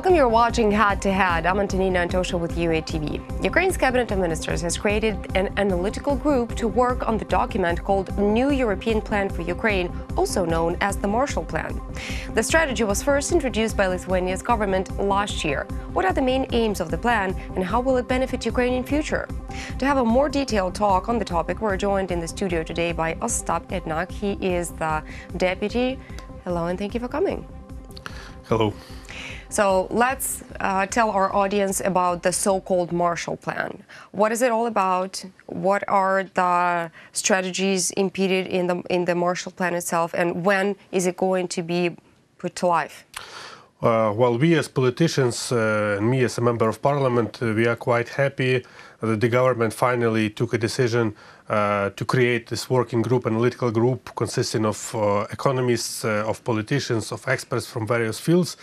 Welcome, you're watching Head to Head. I'm Antonina Antosha with uatv. Ukraine's cabinet of ministers has created an analytical group to work on the document called New European Plan for Ukraine, also known as the Marshall Plan. The strategy was first introduced by Lithuania's government last year. What are the main aims of the plan and how will it benefit Ukraine in future? To have a more detailed talk on the topic, we're joined in the studio today by Ostap Ednak. He is the deputy. Hello and thank you for coming. Hello. So let's tell our audience about the so-called Marshall Plan. What is it all about? What are the strategies impeded in the Marshall Plan itself, and when is it going to be put to life? Well, we as politicians and me as a member of parliament, we are quite happy that the government finally took a decision to create this working group, analytical group consisting of economists, of politicians, of experts from various fields.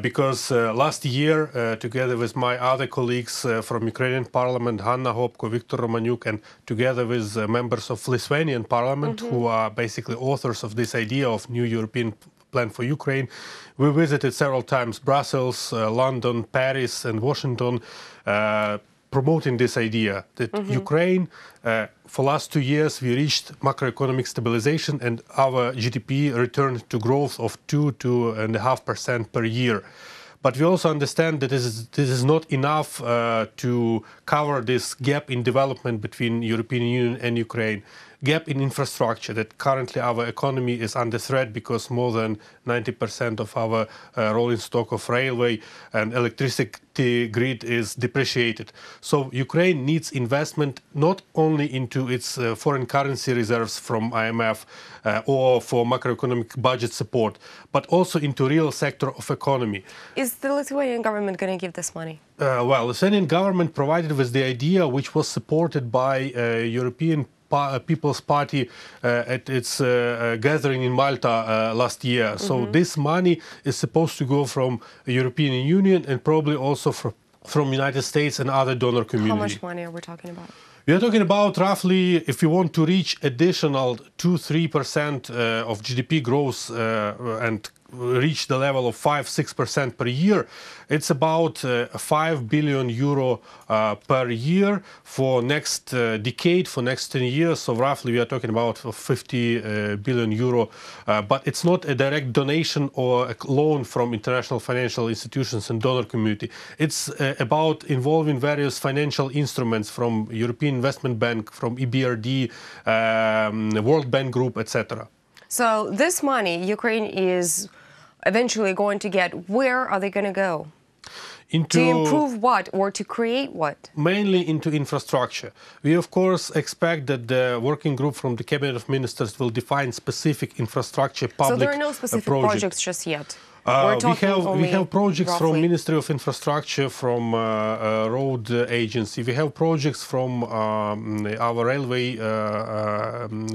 Because last year, together with my other colleagues from Ukrainian parliament, Hanna Hopko, Viktor Romaniuk, and together with members of Lithuanian parliament, who are basically authors of this idea of new European plan for Ukraine, we visited several times Brussels, London, Paris, and Washington, promoting this idea that Ukraine, for last 2 years, we reached macroeconomic stabilization and our GDP returned to growth of 2 to 2.5% per year. But we also understand that this is not enough to cover this gap in development between European Union and Ukraine. Gap in infrastructure, that currently our economy is under threat because more than 90% of our rolling stock of railway and electricity grid is depreciated. So Ukraine needs investment not only into its foreign currency reserves from IMF or for macroeconomic budget support, but also into real sector of economy. Is the Lithuanian government going to give this money? Well, the Lithuanian government provided with the idea, which was supported by European People's Party at its gathering in Malta last year. So this money is supposed to go from the European Union and probably also from United States and other donor communities. How much money are we talking about? We are talking about roughly, if you want to reach additional 2-3% of GDP growth and reach the level of 5-6% per year, it's about 5 billion euro per year for next decade, for next 10 years. So roughly we are talking about 50 billion euro. But it's not a direct donation or a loan from international financial institutions and donor community. It's about involving various financial instruments from European Investment Bank, from EBRD, World Bank Group, etc. So this money Ukraine is eventually going to get, where are they going to go? To improve what or to create what? Mainly into infrastructure. We of course expect that the working group from the Cabinet of Ministers will define specific infrastructure public So there are no specific projects just yet? We have projects roughly from Ministry of Infrastructure, from Road Agency. We have projects from our railway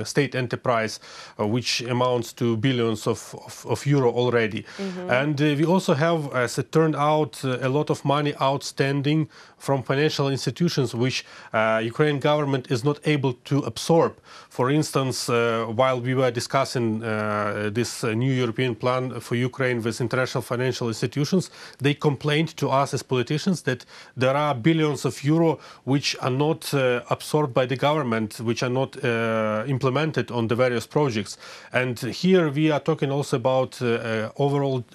state enterprise, which amounts to billions of euro already. And we also have, as it turned out, a lot of money outstanding from financial institutions, which Ukrainian government is not able to absorb. For instance, while we were discussing this new European plan for Ukraine with international financial institutions, they complained to us as politicians that there are billions of euro which are not absorbed by the government, which are not implemented on the various projects. And here we are talking also about overall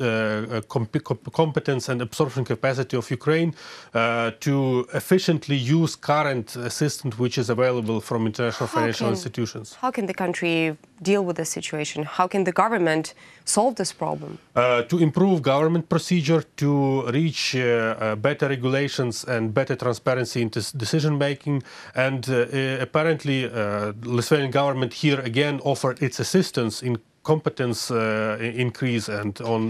competence and absorption capacity of Ukraine to efficiently use current assistance which is available from international financial institutions. How can the country deal with this situation? How can the government solve this problem? To improve government procedure, to reach better regulations and better transparency into decision-making. And apparently, Lithuanian government here again offered its assistance in competence increase, and on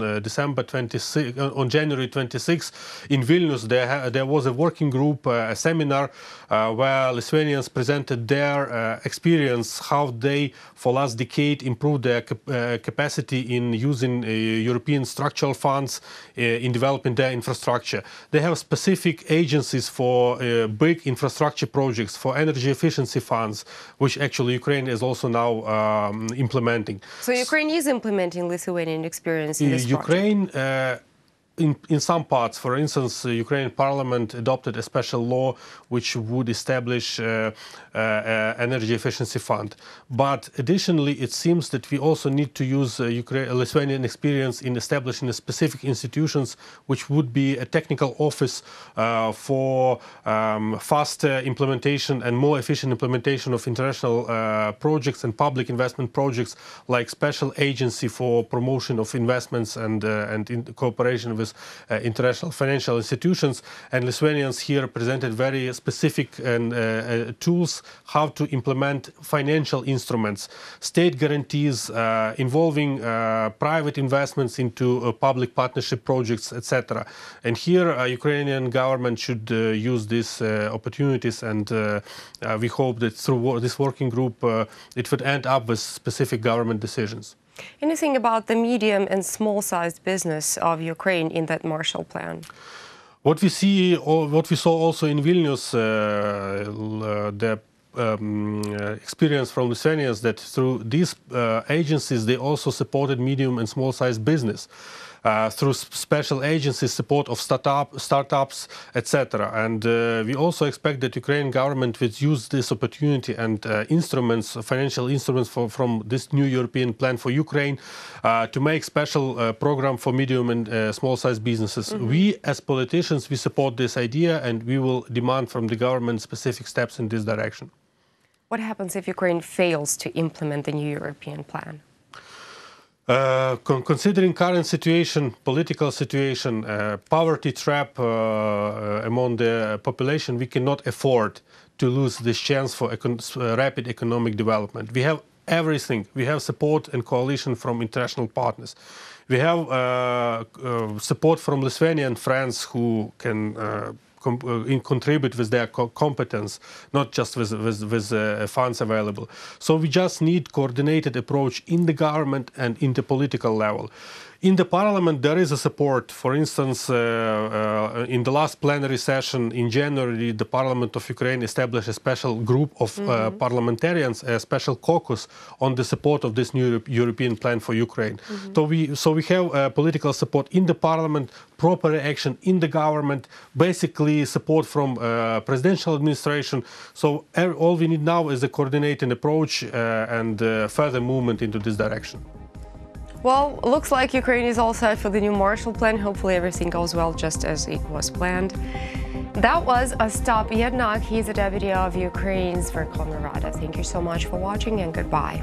January 26 in Vilnius there was a working group, a seminar where Lithuanians presented their experience, how they for last decade improved their capacity in using European structural funds in developing their infrastructure. They have specific agencies for big infrastructure projects, for energy efficiency funds, which actually Ukraine is also now implementing. So Ukraine is implementing Lithuanian experience in this Ukraine in some parts, for instance, the Ukrainian parliament adopted a special law which would establish energy efficiency fund. But additionally, it seems that we also need to use Lithuanian experience in establishing specific institutions, which would be a technical office for faster implementation and more efficient implementation of international projects and public investment projects, like special agency for promotion of investments and in cooperation with international financial institutions. And Lithuanians here presented very specific tools how to implement financial instruments, state guarantees involving private investments into public partnership projects, etc. And here Ukrainian government should use these opportunities, and we hope that through this working group it would end up with specific government decisions. Anything about the medium and small-sized business of Ukraine in that Marshall Plan? What we see, or what we saw also in Vilnius, the experience from Lithuanians, that through these agencies they also supported medium and small-sized business. Through special agencies, support of startups, etc. And we also expect that Ukrainian government will use this opportunity and instruments, financial instruments from this new European plan for Ukraine to make special program for medium and small-sized businesses. Mm-hmm. We, as politicians, we support this idea, and we will demand from the government specific steps in this direction. What happens if Ukraine fails to implement the new European plan? Considering current situation, political situation, poverty trap among the population, we cannot afford to lose this chance for rapid economic development. We have everything. We have support and coalition from international partners. We have support from Lithuania and France, who can contribute with their competence, not just with funds available. So we just need coordinated approach in the government and in the political level. In the parliament, there is a support. For instance, in the last plenary session in January, the Parliament of Ukraine established a special group of parliamentarians, a special caucus on the support of this new European plan for Ukraine. So we have political support in the parliament, proper action in the government, basically support from presidential administration. So all we need now is a coordinated approach and further movement into this direction. Well, looks like Ukraine is all set for the new Marshall Plan. Hopefully everything goes well just as it was planned. That was Ostap Ednak. He's the deputy of Ukraine's Verkhovna Rada. Thank you so much for watching, and goodbye.